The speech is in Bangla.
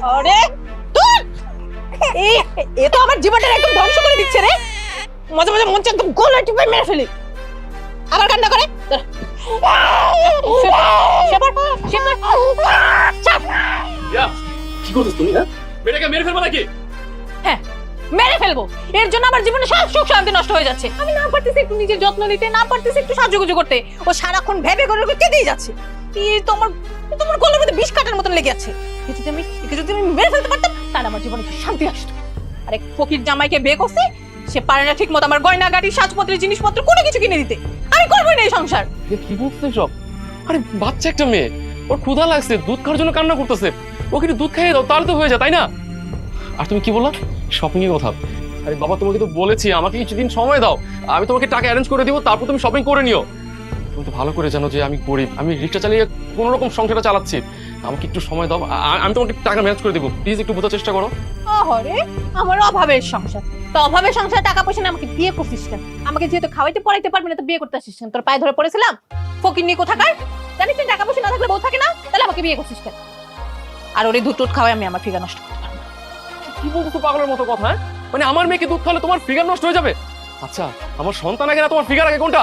আরে তোর এ তো আমার জীবনটা একদম ধ্বংস করে দিচ্ছে রে। মাঝে মাঝে মন চায় একদম গলা টিপে মেরে ফেলি। আবার কান্না করে। কি করছিস তুমি? হ্যাঁ, মেয়েটাকে মেরে ফেলবো নাকি? হ্যাঁ, মেরে ফেলবো। এর জন্য আমার জীবনে সব সুখ শান্তি নষ্ট হয়ে যাচ্ছে। আমি না পারতেছি একটু নিজের যত্ন নিতে, না পারতেছি একটু সাহায্য করতে। ও সারাক্ষণ ভেবে করে কেঁদেই যাচ্ছে। এই তোমার গলার মধ্যে বিষ কাটার মতন লেগে আছে। একে যদি আমি মেরে ফেলতে পারতাম তাহলে আমার জীবনে একটু শান্তি আসতো। আর এক ফকির জামাইকে বিয়ে করছে, সে পারে না ঠিক মতো আমার গয়না গাড়ি সাজপত্রের জিনিসপত্র কোনো কিছু কিনে দিতে। আমি করবোই না এই সংসার। কি বলছিস সব? আরে বাচ্চা একটা মেয়ে, ওর ক্ষুধা লাগছে, দুধ খাওয়ার জন্য কান্না করতেছে। ওকে একটু দুধ খাইয়ে দাও, তাহলে তো হয়ে যায়, তাই না? আর তুমি কি বললা? শপিং এর কথা? আরে বাবা, তোমাকে তো বলেছি আমাকে কিছুদিন সময় দাও, আমি তোমাকে টাকা অ্যারেঞ্জ করে দিব, তারপর তুমি শপিং করে নিও। তুমি তো ভালো করে জানো যে আমি গরিব, আমি রিক্সা চালিয়ে কোনো রকম সংসারটা চালাচ্ছি। আমাকে একটু সময় দাও, আমি তোমাকে টাকা ম্যানেজ করে দিব। প্লিজ একটু বোঝার চেষ্টা করো। আরে আমার অভাবের সংসার, তো অভাবের সংসার টাকা পয়সা না, আমাকে বিয়ে করছিস কেন? আমাকে যেহেতু খাওয়াইতে পড়াইতে পারবি না, তো বিয়ে করতে আসিস কেন? তোর পায়ে ধরে পড়েছিলাম ফকিন্নি কোথাকার। জানিস তুই টাকা পয়সা না থাকলে বউ থাকে না, তাহলে আমাকে বিয়ে করছিস কেন? আর ওরে দুধ টুধ খাওয়াই আমি আমার ফিগার নষ্ট করতে পারবো না। কি বলছো পাগলের মতো কথা? হ্যাঁ, মানে আমার মেয়েকে দুধ খাওয়ালে তোমার ফিগার নষ্ট হয়ে যাবে? আচ্ছা, আমার সন্তান আগে না তোমার ফিগার আগে, কোনটা?